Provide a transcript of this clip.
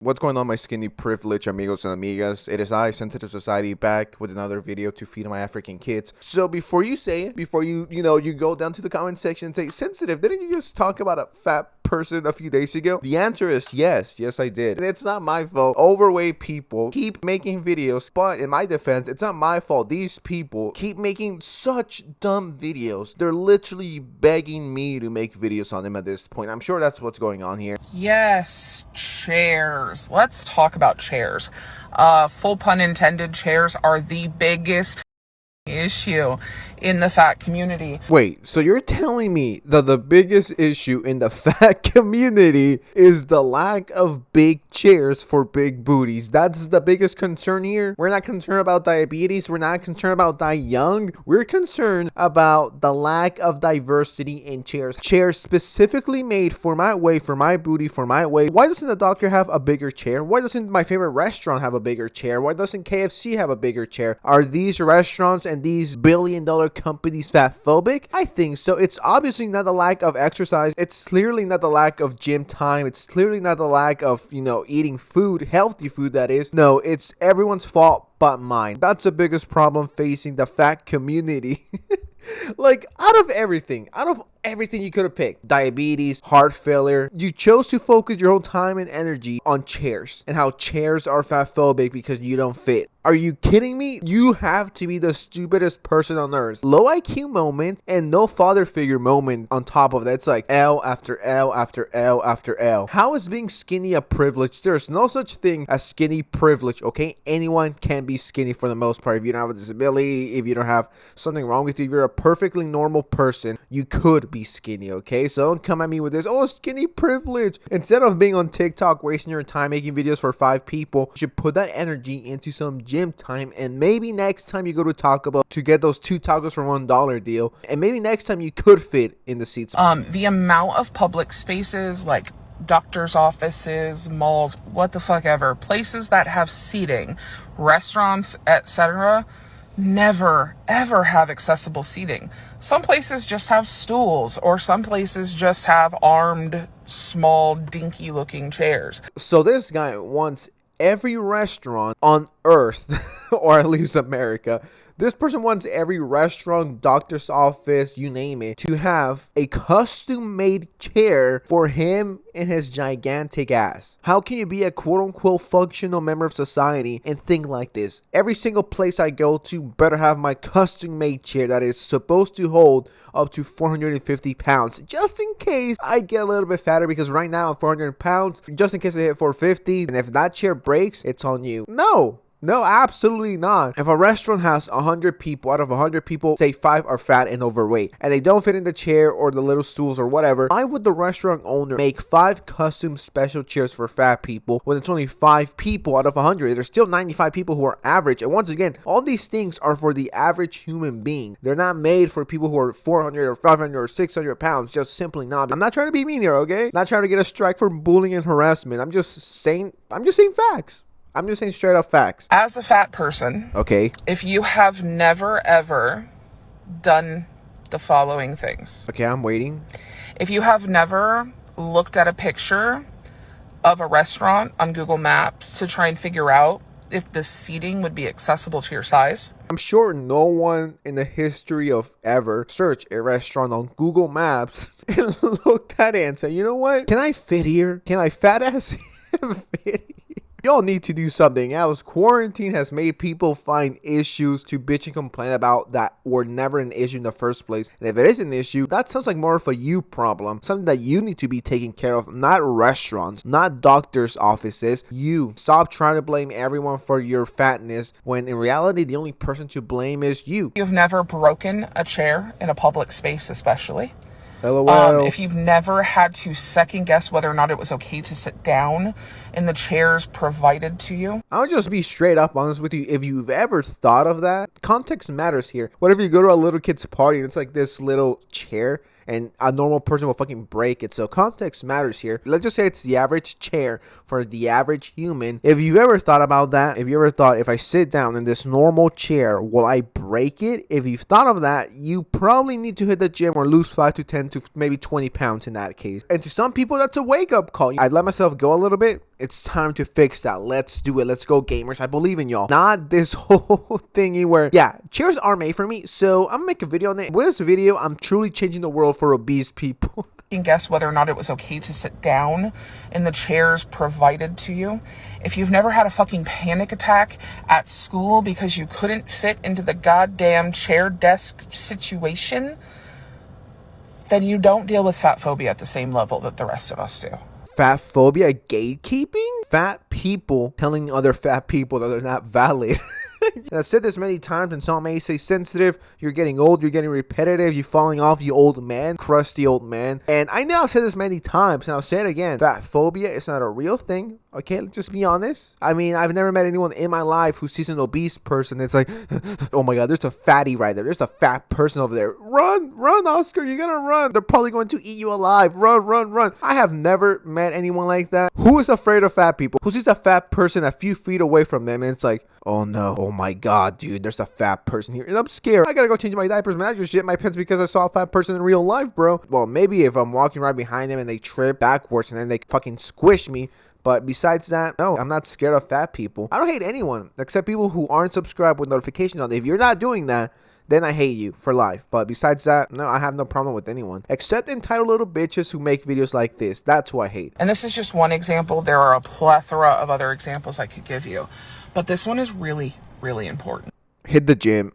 What's going on, my skinny privilege amigos and amigas? It is I, Sensitive Society, back with another video to feed my African kids. So before you say it, before you go down to the comment section and say, Sensitive, didn't you just talk about a fat person a few days ago? The answer is yes I did. And it's not my fault. Overweight people keep making videos, but in my defense, it's not my fault. These people keep making such dumb videos. They're literally begging me to make videos on them at this point. I'm sure that's what's going on here. Yes, chairs. Let's talk about chairs. Full pun intended, chairs are the biggest issue in the fat community. Wait, so you're telling me that the biggest issue in the fat community is the lack of big chairs for big booties? That's the biggest concern here? We're not concerned about diabetes. We're not concerned about die young. We're concerned about the lack of diversity in chairs. Chairs specifically made for my weight, for my booty, for my weight. Why doesn't the doctor have a bigger chair? Why doesn't my favorite restaurant have a bigger chair? Why doesn't KFC have a bigger chair? Are these restaurants and these billion-dollar companies fat phobic? I think so. It's obviously not the lack of exercise. It's clearly not the lack of gym time. It's clearly not the lack of, eating food, healthy food that is. No, it's everyone's fault but mine. That's the biggest problem facing the fat community. Like, out of everything you could have picked, diabetes, heart failure, you chose to focus your whole time and energy on chairs and how chairs are fat phobic because you don't fit. Are you kidding me? You have to be the stupidest person on earth. Low IQ moment and no father figure moment on top of that. It's like L after L after L after L. How is being skinny a privilege? There's no such thing as skinny privilege, okay? Anyone can be skinny for the most part. If you don't have a disability, if you don't have something wrong with you, if you're a perfectly normal person, you could be skinny, okay? So don't come at me with this, oh, skinny privilege. Instead of being on TikTok wasting your time making videos for 5 people, you should put that energy into some gym time, and maybe next time you go to Taco Bell to get those 2 tacos for $1 deal, and maybe next time you could fit in the seats. The amount of public spaces like doctors' offices, malls, what the fuck ever, places that have seating, restaurants, etc., never ever have accessible seating. Some places just have stools, or some places just have armed, small, dinky looking chairs. So this guy wants every restaurant on earth, or at least America, this person wants every restaurant, doctor's office, you name it, to have a custom-made chair for him and his gigantic ass. How can you be a quote-unquote functional member of society and think like this? Every single place I go to better have my custom-made chair that is supposed to hold up to 450 pounds, just in case I get a little bit fatter, because right now I'm 400 pounds, just in case I hit 450, and if that chair breaks, it's on you. No, absolutely not. If a restaurant has 100 people, out of 100 people, say 5 are fat and overweight, and they don't fit in the chair or the little stools or whatever, why would the restaurant owner make 5 custom special chairs for fat people when it's only 5 people out of 100? There's still 95 people who are average. And once again, all these things are for the average human being. They're not made for people who are 400 or 500 or 600 pounds. Just simply not. I'm not trying to be mean here, okay? Not trying to get a strike for bullying and harassment. I'm just saying facts. I'm just saying straight up facts. As a fat person, okay, if you have never ever done the following things. Okay, I'm waiting. If you have never looked at a picture of a restaurant on Google Maps to try and figure out if the seating would be accessible to your size. I'm sure no one in the history of ever searched a restaurant on Google Maps and looked at it and said, you know what? Can I fit here? Can I fat ass fit here? Y'all need to do something else. Quarantine has made people find issues to bitch and complain about that were never an issue in the first place. And if it is an issue, that sounds like more of a you problem. Something that you need to be taken care of, not restaurants, not doctors' offices. You. Stop trying to blame everyone for your fatness when in reality, the only person to blame is you. You've never broken a chair in a public space, especially. LOL. If you've never had to second guess whether or not it was okay to sit down in the chairs provided to you. I'll just be straight up honest with you. If you've ever thought of that, context matters here. What if you go to a little kid's party and it's like this little chair and a normal person will fucking break it. So context matters here. Let's just say it's the average chair for the average human. If you've ever thought about that, if you ever thought, if I sit down in this normal chair, will I break it? If you've thought of that, you probably need to hit the gym or lose 5 to 10 to maybe 20 pounds in that case. And to some people, that's a wake-up call. I let myself go a little bit. It's time to fix that. Let's do it. Let's go, gamers. I believe in y'all. Not this whole thingy where, yeah, chairs are made for me, so I'm gonna make a video on it. With this video, I'm truly changing the world for obese people. You can guess whether or not it was okay to sit down in the chairs provided to you. If you've never had a fucking panic attack at school because you couldn't fit into the goddamn chair desk situation, then you don't deal with fat phobia at the same level that the rest of us do. Fat phobia, gatekeeping? Fat people telling other fat people that they're not valid. And I've said this many times, and some may say sensitive, you're getting old, you're getting repetitive, you're falling off, you old man, crusty old man. And I know I've said this many times, and I'll say it again. Fat phobia is not a real thing, okay? Let's just be honest. I mean, I've never met anyone in my life who sees an obese person that's like, oh my god, there's a fatty right there. There's a fat person over there. Run, run, Oscar, you gotta run. They're probably going to eat you alive. Run, run, run. I have never met anyone like that. Who is afraid of fat people? Who sees a fat person a few feet away from them and it's like, oh no, oh my god, dude, there's a fat person here and I'm scared. I gotta go change my diapers, man. I just shit my pants because I saw a fat person in real life, bro. Well, maybe if I'm walking right behind them and they trip backwards and then they fucking squish me. But besides that, no, I'm not scared of fat people. I don't hate anyone except people who aren't subscribed with notifications on. If you're not doing that, then I hate you for life. But besides that, no, I have no problem with anyone. Except entitled little bitches who make videos like this. That's who I hate. And this is just one example. There are a plethora of other examples I could give you. But this one is really, really important. Hit the gym.